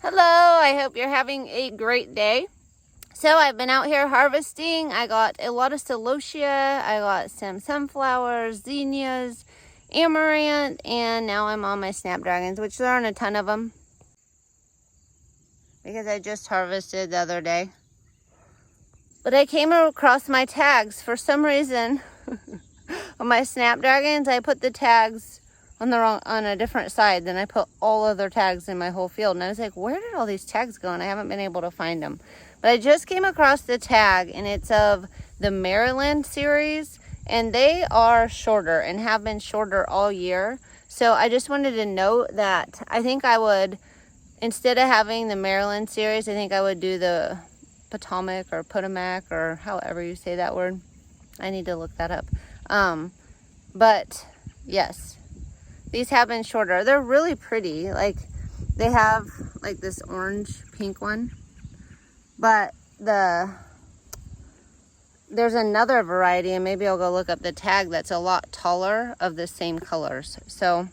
Hello, I hope you're having a great day. So I've been out here harvesting. I got a lot of celosia, I got some sunflowers, zinnias, amaranth, and now I'm on my snapdragons, which there aren't a ton of them because I just harvested the other day. But I came across my tags for some reason. On my snapdragons, I put the tags on a different side than I put all other tags in my whole field. And I was like, where did all these tags go? And I haven't been able to find them. But I just came across the tag, and it's of the Maryland series, and they are shorter and have been shorter all year. So I just wanted to note that I think I would, instead of having the Maryland series, I think I would do the Potomac or however you say that word. I need to look that up. But yes, these have been shorter. They're really pretty. Like, they have like this orange pink one, but there's another variety, and maybe I'll go look up the tag, that's a lot taller of the same colors. So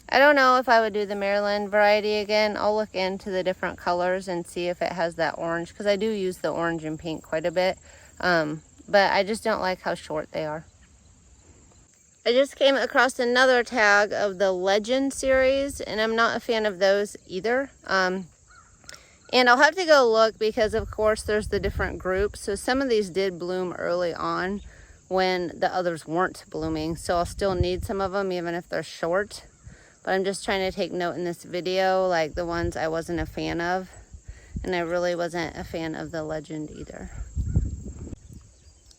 I don't know if I would do the Maryland variety again. I'll look into the different colors and see if it has that orange, because I do use the orange and pink quite a bit. But I just don't like how short they are. I just came across another tag of the Legend series, and I'm not a fan of those either. And I'll have to go look because, of course, there's the different groups. So some of these did bloom early on when the others weren't blooming. So I'll still need some of them even if they're short. But I'm just trying to take note in this video, like the ones I wasn't a fan of. And I really wasn't a fan of the Legend either.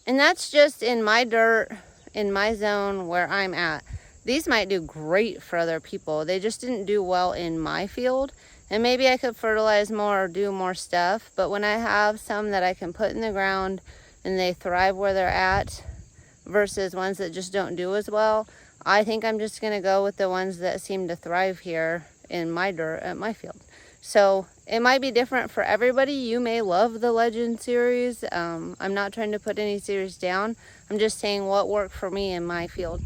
And that's just in my dirt, in my zone where I'm at. These might do great for other people. They just didn't do well in my field. And maybe I could fertilize more or do more stuff. But when I have some that I can put in the ground and they thrive where they're at versus ones that just don't do as well, I think I'm just going to go with the ones that seem to thrive here in my dirt at my field. So it might be different for everybody. You may love the Legend series. I'm not trying to put any series down. I'm just saying what worked for me in my field.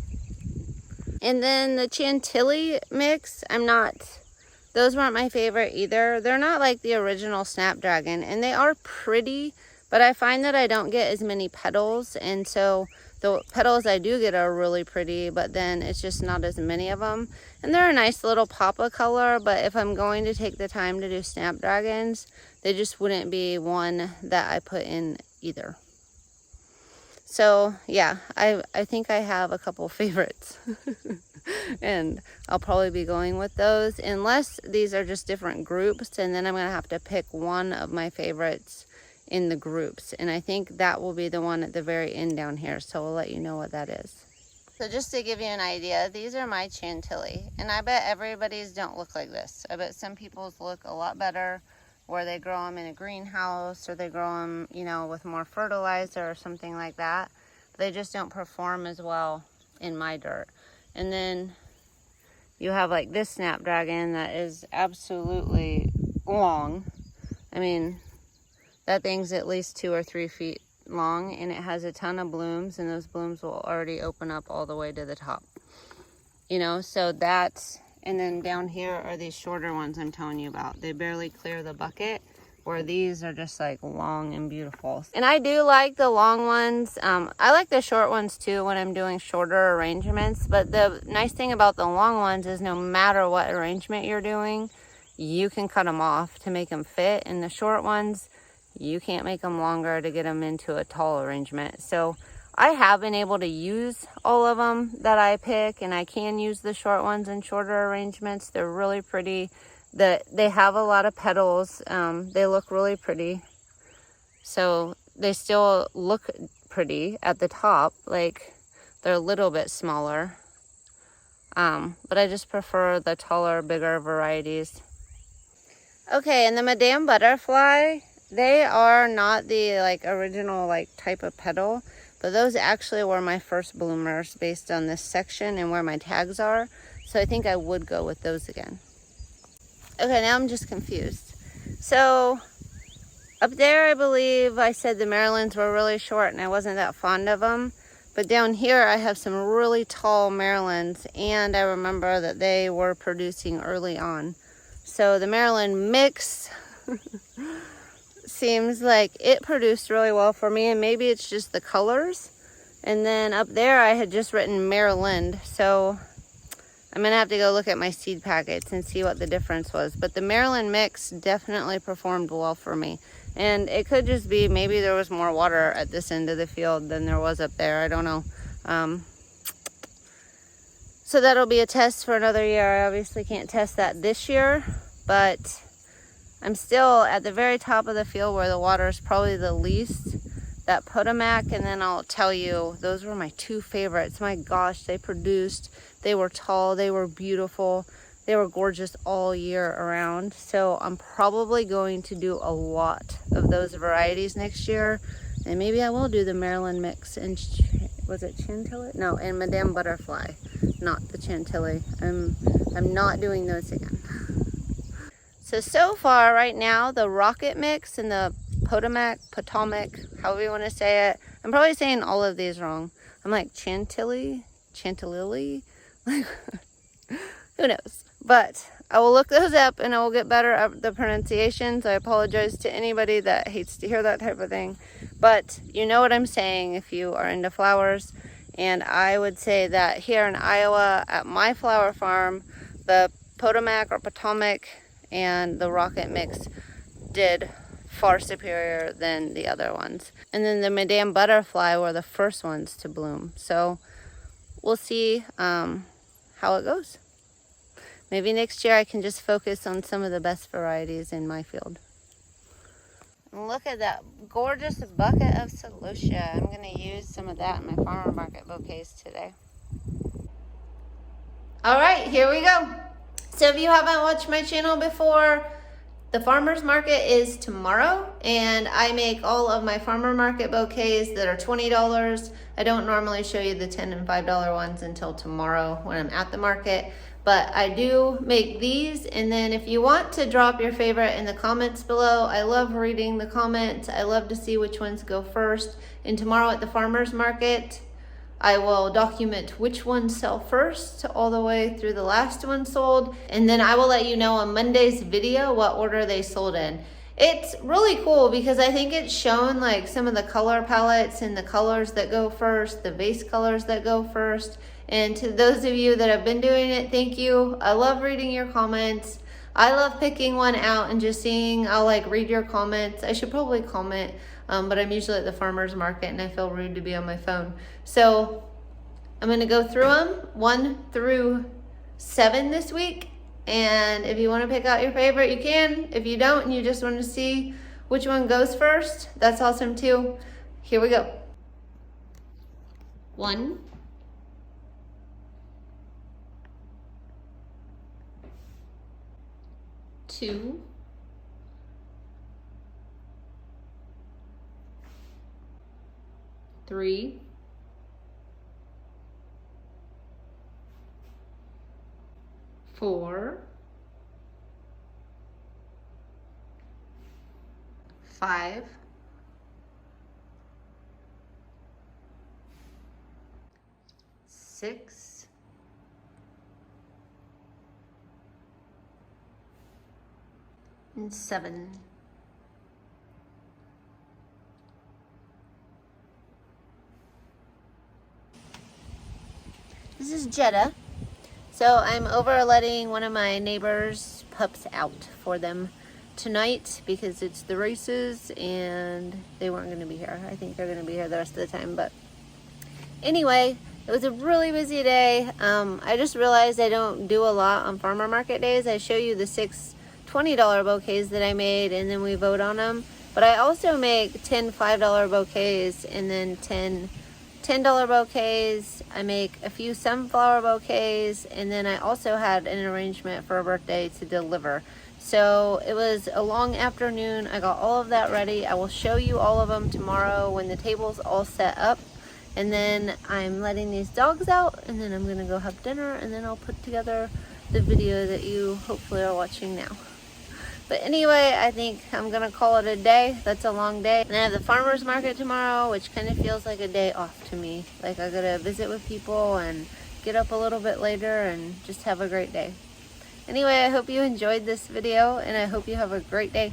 And then the Chantilly mix, those weren't my favorite either. They're not like the original Snapdragon, and they are pretty, but I find that I don't get as many petals, and so the petals I do get are really pretty, but then it's just not as many of them. And they're a nice little pop of color, but if I'm going to take the time to do Snapdragons, they just wouldn't be one that I put in either. So yeah, I think I have a couple favorites. And I'll probably be going with those, unless these are just different groups, and then I'm going to have to pick one of my favorites in the groups, and I think that will be the one at the very end down here, so I'll let you know what that is. So just to give you an idea, these are my Chantilly, and I bet everybody's don't look like this. I bet some people's look a lot better where they grow them in a greenhouse, or they grow them, you know, with more fertilizer or something like that. But they just don't perform as well in my dirt. And then you have like this Snapdragon that is absolutely long. I mean, that thing's at least 2 or 3 feet long, and it has a ton of blooms, and those blooms will already open up all the way to the top. You know, so that's, and then down here are these shorter ones I'm telling you about. They barely clear the bucket, where these are just like long and beautiful. And I do like the long ones. I like the short ones too when I'm doing shorter arrangements, but the nice thing about the long ones is no matter what arrangement you're doing, you can cut them off to make them fit. And the short ones, you can't make them longer to get them into a tall arrangement. So I have been able to use all of them that I pick, and I can use the short ones in shorter arrangements. They're really pretty. They have a lot of petals. They look really pretty. So they still look pretty at the top. Like, they're a little bit smaller. But I just prefer the taller, bigger varieties. Okay, and the Madame Butterfly, they are not the like original like type of petal, but those actually were my first bloomers based on this section and where my tags are. So I think I would go with those again. Okay, now I'm just confused. So up there, I believe I said the Marylands were really short and I wasn't that fond of them. But down here, I have some really tall Marylands, and I remember that they were producing early on. So the Maryland mix seems like it produced really well for me, and maybe it's just the colors. And then up there I had just written Maryland, so I'm gonna have to go look at my seed packets and see what the difference was. But the Maryland mix definitely performed well for me. And it could just be maybe there was more water at this end of the field than there was up there. I don't know. So that'll be a test for another year. I obviously can't test that this year, but I'm still at the very top of the field where the water is probably the least. That Potomac, and then I'll tell you, those were my two favorites. My gosh, they produced. They were tall, they were beautiful, they were gorgeous all year around. So I'm probably going to do a lot of those varieties next year, and maybe I will do the Maryland mix. And was it Chantilly? No, and Madame Butterfly, not the Chantilly. I'm not doing those again. So far right now, the Rocket Mix and the Potomac, however you want to say it. I'm probably saying all of these wrong. I'm like Chantilly, like who knows? But I will look those up and I will get better at the pronunciations. I apologize to anybody that hates to hear that type of thing. But you know what I'm saying if you are into flowers. And I would say that here in Iowa at my flower farm, the Potomac or Potomac and the Rocket Mix did far superior than the other ones. And then the Madame Butterfly were the first ones to bloom. So we'll see how it goes. Maybe next year I can just focus on some of the best varieties in my field. And look at that gorgeous bucket of Celosia. I'm going to use some of that in my farmer market bouquets today. All right, here we go. So if you haven't watched my channel before, the farmer's market is tomorrow, and I make all of my farmer market bouquets that are $20. I don't normally show you the $10 and $5 ones until tomorrow when I'm at the market, but I do make these. And then if you want to drop your favorite in the comments below, I love reading the comments. I love to see which ones go first. And tomorrow at the farmer's market, I will document which ones sell first all the way through the last one sold. And then I will let you know on Monday's video what order they sold in. It's really cool because I think it's shown like some of the color palettes and the colors that go first, the base colors that go first. And to those of you that have been doing it, thank you. I love reading your comments. I love picking one out and just seeing, I'll like read your comments. I should probably comment. But I'm usually at the farmer's market and I feel rude to be on my phone. So I'm going to go through them 1 through 7 this week. And if you want to pick out your favorite, you can. If you don't and you just want to see which one goes first, that's awesome too. Here we go. 1, 2, 3, 4, 5, 6, 7. This is Jetta. So I'm over letting one of my neighbor's pups out for them tonight because it's the races and they weren't going to be here. I think they're going to be here the rest of the time. But anyway, it was a really busy day. I just realized I don't do a lot on farmer market days. I show you the 6 $20 bouquets that I made and then we vote on them. But I also make 10 $5 bouquets and then 10 $10 bouquets. I make a few sunflower bouquets, and then I also had an arrangement for a birthday to deliver. So it was a long afternoon. I got all of that ready. I will show you all of them tomorrow when the table's all set up. And then I'm letting these dogs out, and then I'm gonna go have dinner, and then I'll put together the video that you hopefully are watching now. But anyway, I think I'm gonna call it a day. That's a long day. And I have the farmer's market tomorrow, which kind of feels like a day off to me. Like I gotta visit with people and get up a little bit later and just have a great day. Anyway, I hope you enjoyed this video and I hope you have a great day.